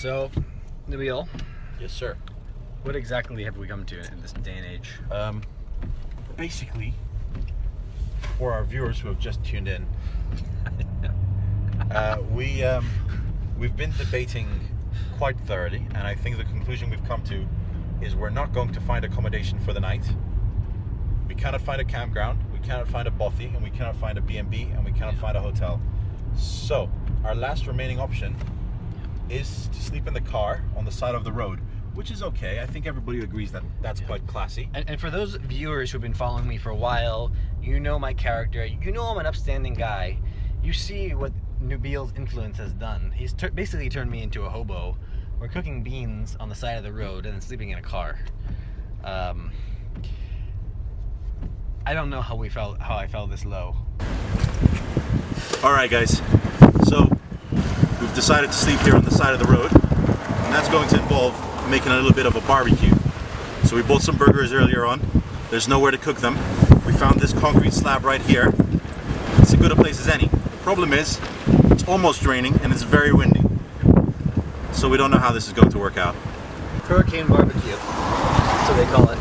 So, Nabil, Yes, sir. what exactly have we come to in this day and age? Basically, for our viewers who have just tuned in, we've been debating quite thoroughly, and I think the conclusion we've come to is we're not going to find accommodation for the night. We cannot find a campground, we cannot find a bothy, and we cannot find a B&B, and we cannot find a hotel. So, our last remaining option is to sleep in the car on the side of the road, which is okay. I think everybody agrees that that's quite classy. And for those viewers who've been following me for a while, you know my character, you know I'm an upstanding guy. You see what Nabil's influence has done. He's basically turned me into a hobo. We're cooking beans on the side of the road and then sleeping in a car. I don't know how I fell this low. Alright guys, so we've decided to sleep here on the side of the road, and that's going to involve making a little bit of a barbecue. So we bought some burgers earlier on. There's nowhere to cook them. We found this concrete slab right here. It's as good a place as any. The problem is, it's almost raining and it's very windy. So we don't know how this is going to work out. Hurricane barbecue, that's what they call it.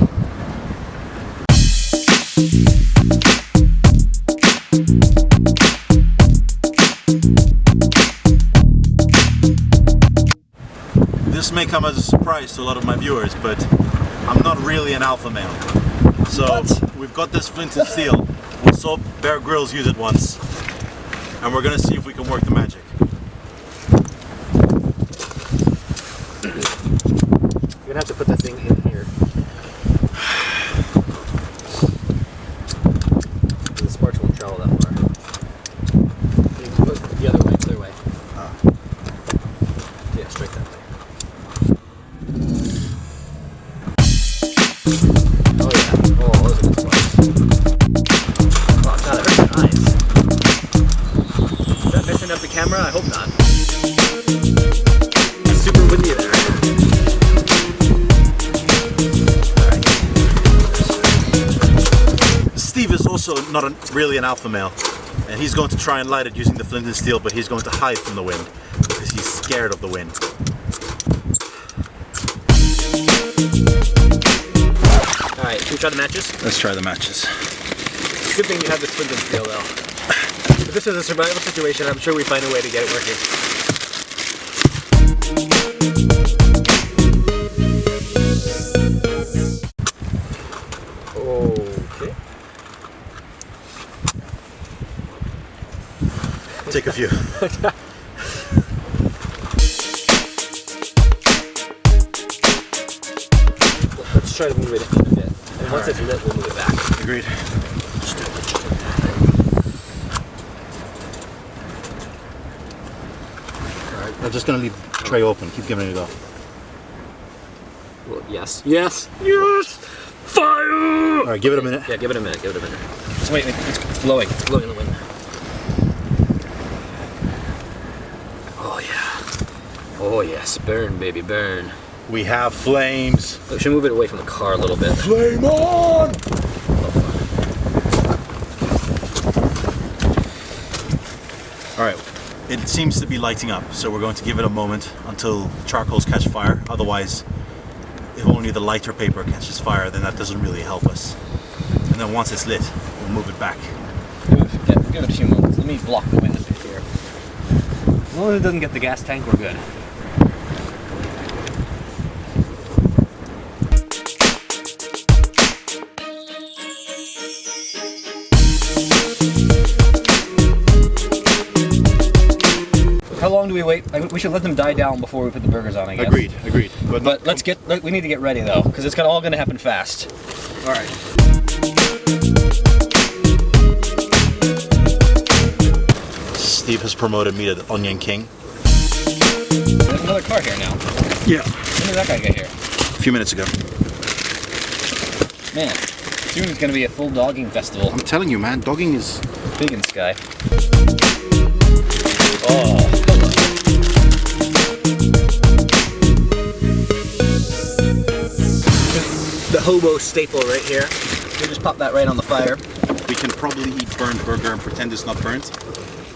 This may come as a surprise to a lot of my viewers, but I'm not really an alpha male. So we've got this flint and steel. We saw Bear Grylls use it once, and we're gonna see if we can work the magic. You're gonna have to put that thing in here. The sparks won't travel that far. You can put it the other way, clear way. Yeah, straight that way. Oh yeah. Oh, those are good sparks. Oh god, it hurts my eyes. Is that messing up the camera? I hope not. It's super windy there. Steve is also not really an alpha male, and he's going to try and light it using the flint and steel, but he's going to hide from the wind because he's scared of the wind. Alright, should we try the matches? Let's try the matches. Good thing you have this flint and steel though. If this is a survival situation, I'm sure we find a way to get it working. Okay. Take a few. Let's try to move it in a bit. And once it's lit, we'll move it back. Agreed. I'm just gonna leave the tray open. Keep giving it a go. Well, yes. Yes! Yes! Fire! Alright, give it a minute. Yeah, give it a minute. Give it a minute. Just wait, it's blowing. It's blowing in the wind. Oh yeah. Oh yes, burn baby, burn. We have flames. We should move it away from the car a little bit. Flame on! Alright, it seems to be lighting up, so we're going to give it a moment until the charcoals catch fire. Otherwise, if only the lighter paper catches fire, then that doesn't really help us. And then once it's lit, we'll move it back. Give it a few moments. Let me block the wind a bit here. As long as it doesn't get the gas tank, we're good. How long do we wait? We should let them die down before we put the burgers on, I guess. Agreed. But we need to get ready though, because it's all gonna happen fast. All right. Steve has promoted me to the Onion King. There's another car here now. Yeah. When did that guy get here? A few minutes ago. Man, soon it's gonna be a full dogging festival. I'm telling you, man, dogging is Big in sky. Oh, the hobo staple right here. We just pop that right on the fire. we can probably eat burnt burger and pretend it's not burnt.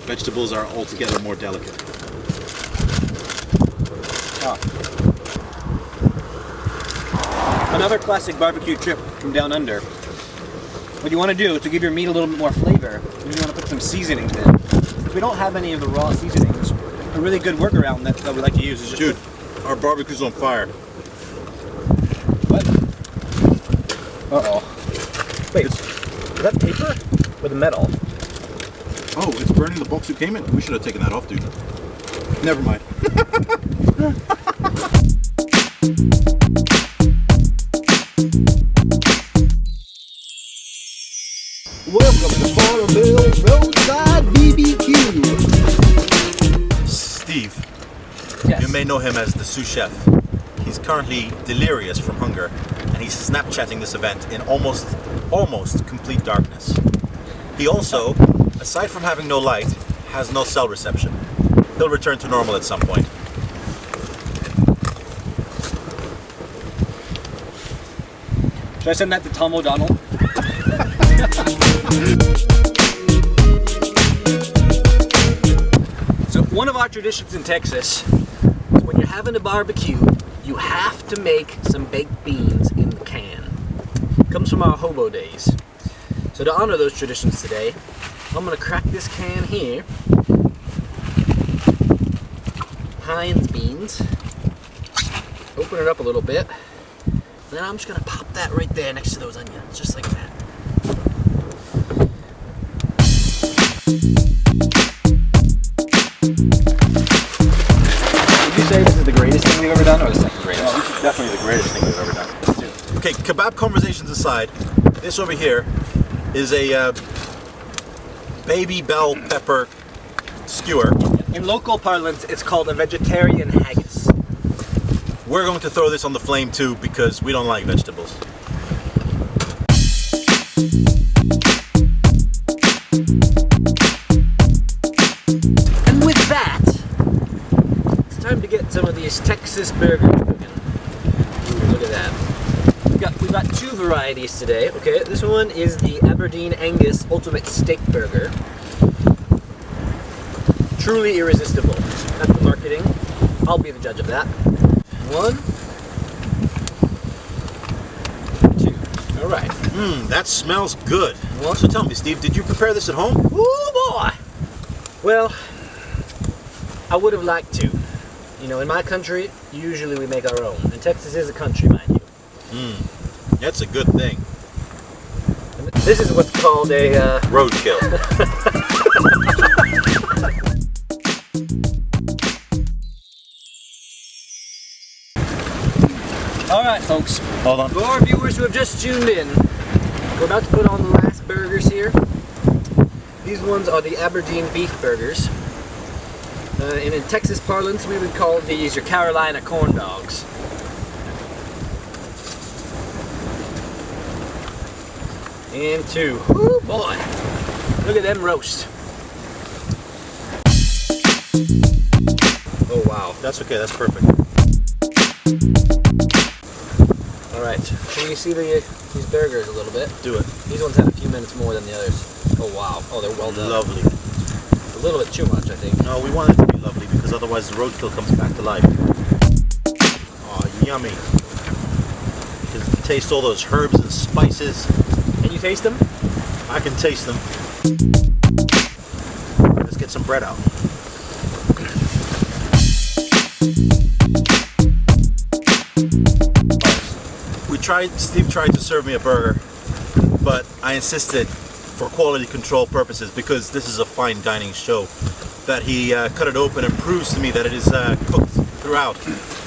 Vegetables are altogether more delicate. Another classic barbecue trip from down under. What you want to do to give your meat a little bit more flavor, you want to put some seasonings in. If we don't have any of the raw seasonings, a really good workaround that we like to use is just... Dude, our barbecue's on fire. What? Uh-oh. Wait, is that paper with metal? Oh, it's burning the box it came in? We should have taken that off, dude. Never mind. Welcome to Barbeque Roadside BBQ. Steve, Yes. you may know him as the sous chef. He's currently delirious from hunger, and he's Snapchatting this event in almost complete darkness. He also, aside from having no light, has no cell reception. He'll return to normal at some point. Should I send that to Tom O'Donnell? So one of our traditions in Texas is when you're having a barbecue, you have to make some baked beans in the can. It comes from our hobo days. So to honor those traditions today, I'm gonna crack this can here. Heinz beans. Open it up a little bit. Then I'm just gonna pop that right there next to those onions, just like that. Would you say this is the greatest thing we've ever done, or the second greatest? This is definitely the greatest thing we've ever done. Okay, kebab conversations aside, this over here is a baby bell pepper skewer. In local parlance, it's called a vegetarian haggis. We're going to throw this on the flame too because we don't like vegetables. And with that, it's time to get some of these Texas burgers cooking. Ooh, look at that. We've got two varieties today. Okay, this one is the Aberdeen Angus Ultimate Steak Burger. Truly irresistible. That's the marketing. I'll be the judge of that. 1, 2. All right. That smells good. What? So tell me, Steve, did you prepare this at home? Oh boy! Well, I would have liked to. You know, in my country, usually we make our own. And Texas is a country, mind you. That's a good thing. And this is what's called a Roadkill. All right, folks. Hold on. For our viewers who have just tuned in, we're about to put on the last burgers here. These ones are the Aberdeen beef burgers. And in Texas parlance, we would call these your Carolina corn dogs. And 2. Woo boy! Look at them roast. Oh wow. That's okay, that's perfect. Alright, can you see these burgers a little bit? Do it. These ones had a few minutes more than the others. Oh wow. Oh, they're well done. Lovely. A little bit too much, I think. No, we want it to be lovely because otherwise the roadkill comes back to life. Oh, yummy. You can taste all those herbs and spices. Can you taste them? I can taste them. Let's get some bread out. Steve tried to serve me a burger, but I insisted for quality control purposes, because this is a fine dining show, that he cut it open and proves to me that it is cooked throughout.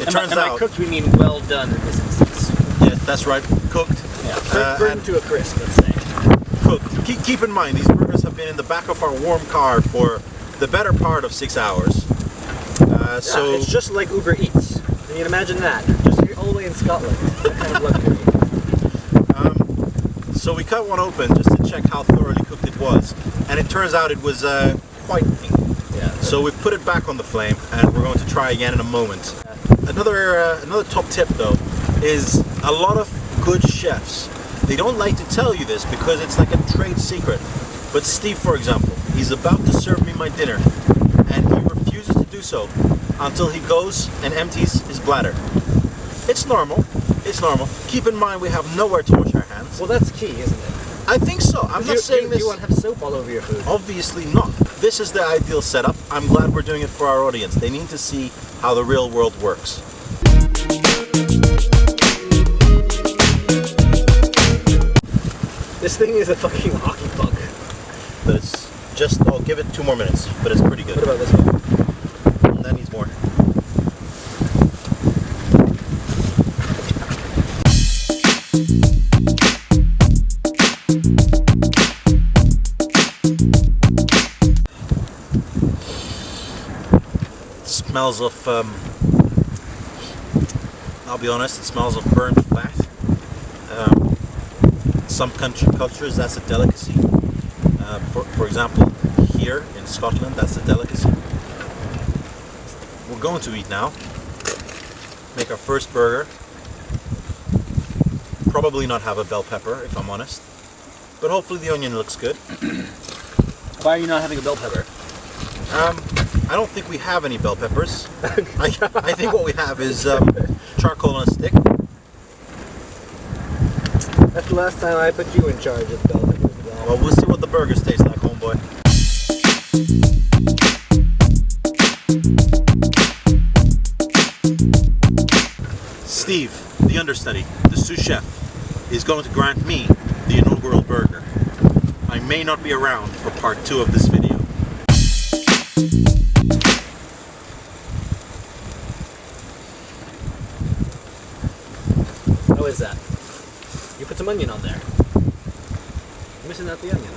It turns by out... cooked we mean well done in this instance. Yes, that's right, cooked. Yeah, burned to a crisp, let's say. Cooked. Keep in mind, these burgers have been in the back of our warm car for the better part of 6 hours. So it's just like Uber Eats. Can you imagine that? Just all the way in Scotland. That kind of luxury. So we cut one open just to check how thoroughly cooked it was, and it turns out it was quite pink. Yeah. So we've put it back on the flame, and we're going to try again in a moment. Another top tip though is a lot of good chefs, they don't like to tell you this because it's like a trade secret. But Steve, for example, he's about to serve me my dinner, and he refuses to do so until he goes and empties his bladder. It's normal. It's normal. Keep in mind we have nowhere to wash our hands. Well, that's key, isn't it? I think so. I'm not saying this. You won't have soap all over your food. Obviously not. This is the ideal setup. I'm glad we're doing it for our audience. They need to see how the real world works. This thing is a fucking hockey puck. But it's just, I'll give it 2 more minutes, but it's pretty good. What about this one? That needs more. Smells of, I'll be honest, it smells of burnt fat. Some cultures, that's a delicacy. For example, here in Scotland, that's a delicacy. We're going to eat now. Make our first burger. Probably not have a bell pepper, if I'm honest. But hopefully the onion looks good. Why are you not having a bell pepper? I don't think we have any bell peppers. I think what we have is charcoal on a stick. That's the last time I put you in charge of bell peppers. Well, we'll see what the burgers taste like, homeboy. Steve, the understudy, the sous chef, is going to grant me the inaugural burger. I may not be around for part 2 of this video. How is that? You put some onion on there. You're missing out the onion.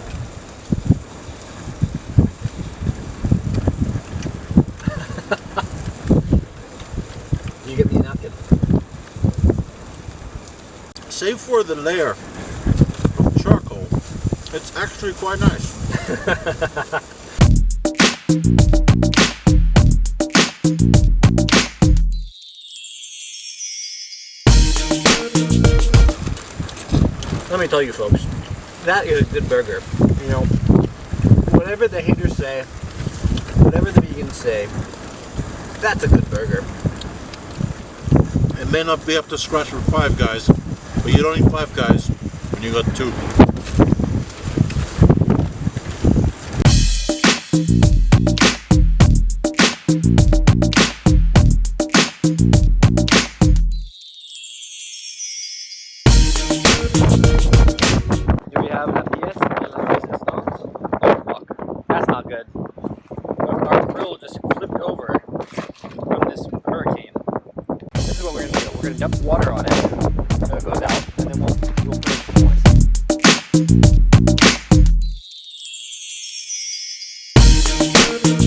You get me a napkin. Save for the layer of charcoal, it's actually quite nice. Let me tell you folks, that is a good burger. You know, whatever the haters say, whatever the vegans say, that's a good burger. It may not be up to scratch for 5 Guys, but you don't need 5 Guys when you got 2. Do we have a pièce de la résistance? Oh fuck, that's not good. Our grill just flipped over from this hurricane. This is what we're gonna do. We're gonna dump water on it so it goes out, and then we'll put it in the moist.